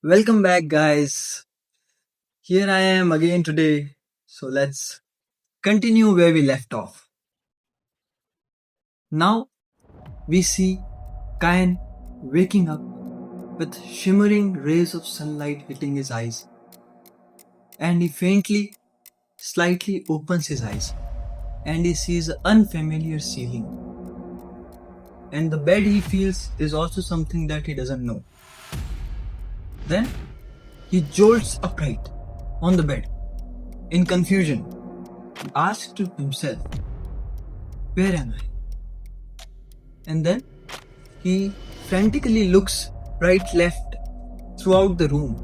Welcome back, guys. Here I am again today. So let's continue where we left off. Now we see Kain waking up with shimmering rays of sunlight hitting his eyes, and he faintly, slightly opens his eyes and he sees an unfamiliar ceiling. And the bed he feels is also something that he doesn't know. Then he jolts upright on the bed in confusion. He asks to himself, "Where am I?" And then he frantically looks right, left throughout the room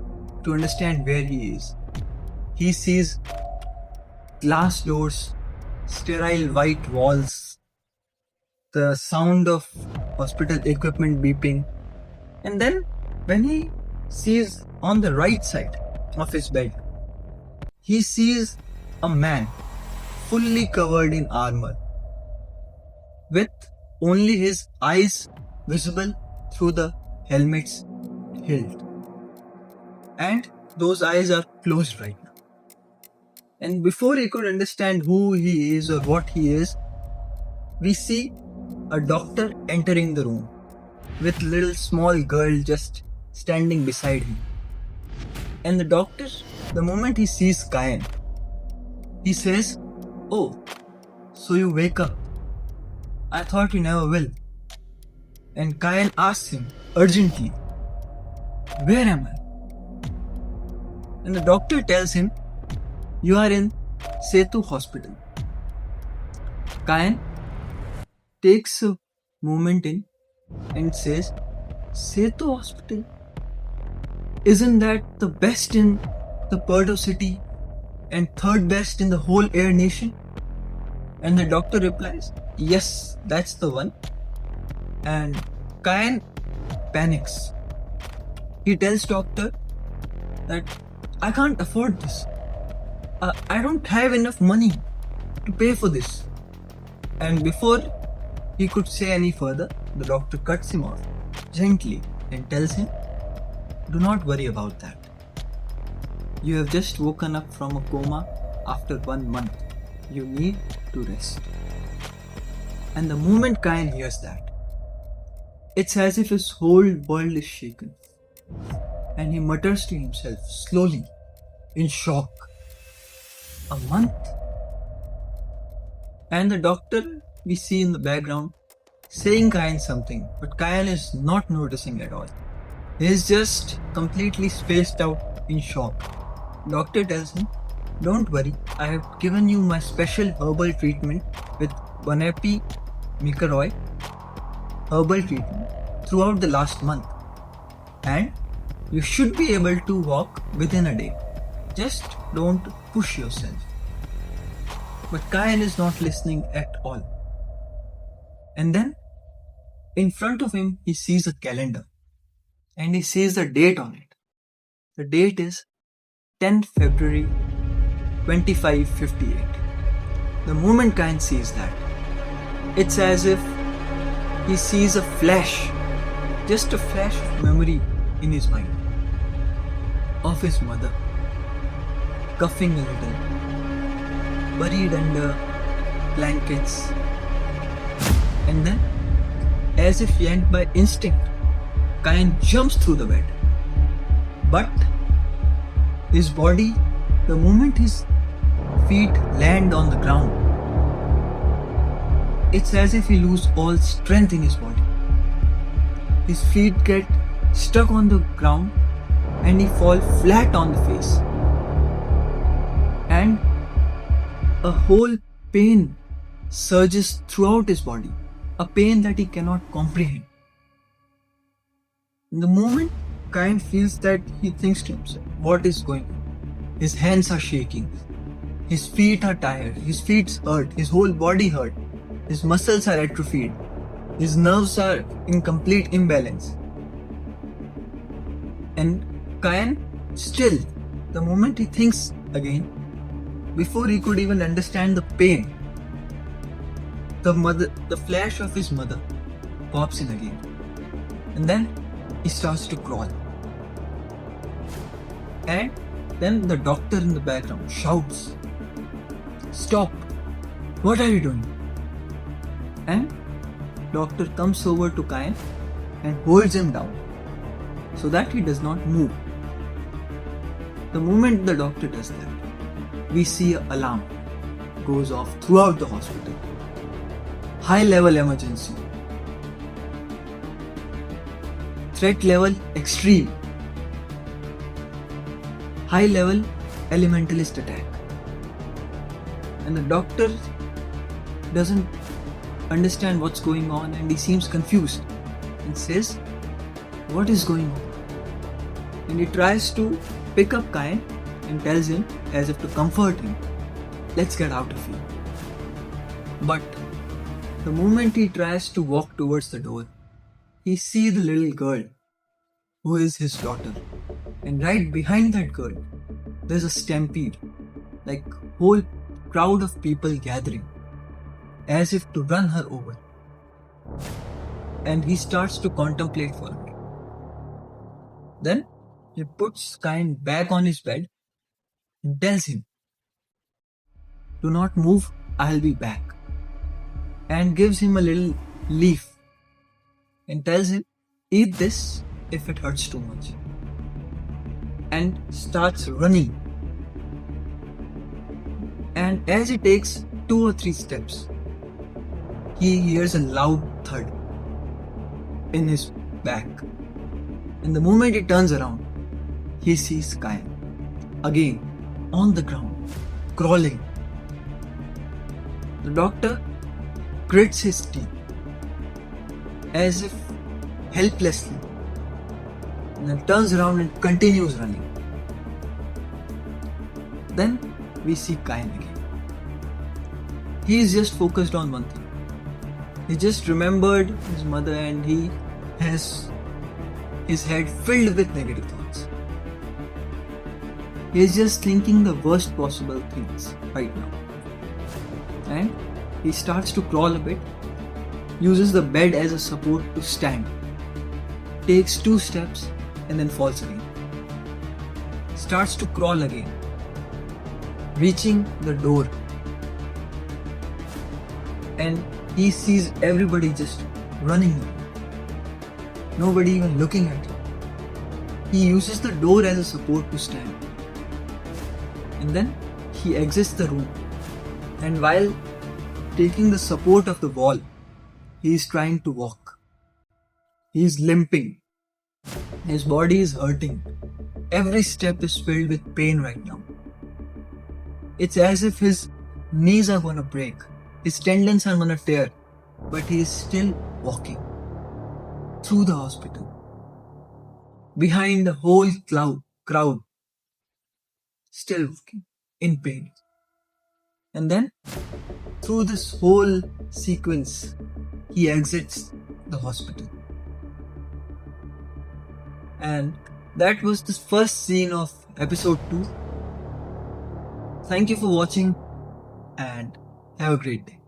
to understand where he is. He sees glass doors, sterile white walls, the sound of hospital equipment beeping, and then when he sees on the right side of his bed, he sees a man fully covered in armor with only his eyes visible through the helmet's hilt, and those eyes are closed right now. And before he could understand who he is or what he is, we see a doctor entering the room with little small girl just standing beside him. And the doctor, the moment he sees Kain, he says, "Oh, so you wake up. I thought you never will." And Kain asks him urgently, "Where am I?" And the doctor tells him, "You are in Setu Hospital." Kain takes a moment in and says, "Setu Hospital? Isn't that the best in the Purdo city and third best in the whole Air Nation?" And the doctor replies, "Yes, that's the one." And Kain panics. He tells doctor that, "I can't afford this. I don't have enough money to pay for this." And before he could say any further, the doctor cuts him off gently and tells him, "Do not worry about that. You have just woken up from a coma after 1 month. You need to rest." And the moment Kain hears that, it's as if his whole world is shaken. And he mutters to himself slowly, in shock, "A month?" And the doctor we see in the background saying Kain something, but Kain is not noticing at all. He is just completely spaced out in shock. Doctor tells him, "Don't worry, I have given you my special herbal treatment with Bonepi Mikaroy herbal treatment throughout the last month, and you should be able to walk within a day. Just don't push yourself." But Kain is not listening at all. And then, in front of him, he sees a calendar and he sees the date on it. The date is 10th February 2558. The moment Kain sees that, it's as if he sees a flash, just a flash of memory in his mind of his mother, coughing a little, buried under blankets. And then, as if yanked by instinct, Kain jumps through the bed. But his body, the moment his feet land on the ground, it's as if he loses all strength in his body. His feet get stuck on the ground and he falls flat on the face. And a whole pain surges throughout his body, a pain that he cannot comprehend. In the moment Kain feels that, he thinks to himself, what is going on? His hands are shaking, his feet are tired, his feet hurt, his whole body hurt, his muscles are atrophied, his nerves are in complete imbalance. And Kain still, the moment he thinks again, before he could even understand the pain, the flash of his mother pops in again. And then he starts to crawl. And then the doctor in the background shouts, "Stop! What are you doing?" And doctor comes over to Kyan and holds him down so that he does not move. The moment the doctor does that, we see an alarm goes off throughout the hospital. High level emergency. Threat level extreme. High level elementalist attack. And the doctor doesn't understand what's going on and he seems confused and says, "What is going on?" And he tries to pick up Kyan and tells him, as if to comfort him, "Let's get out of here." But the moment he tries to walk towards the door, he sees the little girl who is his daughter. And right behind that girl, there's a stampede, like whole crowd of people gathering, as if to run her over. And he starts to contemplate for a minute. Then he puts Kyan back on his bed and tells him, "Do not move, I'll be back." And gives him a little leaf and tells him, "Eat this if it hurts too much." And starts running. And as he takes 2 or 3 steps, he hears a loud thud in his back. And the moment he turns around, he sees Kyan again on the ground, crawling. The doctor grits his teeth as if helplessly, and then turns around and continues running. Then we see Kyan again. He is just focused on one thing. He just remembered his mother and he has his head filled with negative thoughts. He is just thinking the worst possible things right now. And he starts to crawl a bit, uses the bed as a support to stand, takes 2 steps and then falls again. Starts to crawl again, reaching the door. And he sees everybody just running away. Nobody even looking at him. He uses the door as a support to stand. And then he exits the room. And while taking the support of the wall, he is trying to walk. He is limping. His body is hurting. Every step is filled with pain right now. It's as if his knees are gonna break. His tendons are gonna tear. But he is still walking through the hospital, behind the whole crowd, still walking in pain. And then, through this whole sequence, he exits the hospital. And that was the first scene of episode 2. Thank you for watching and have a great day.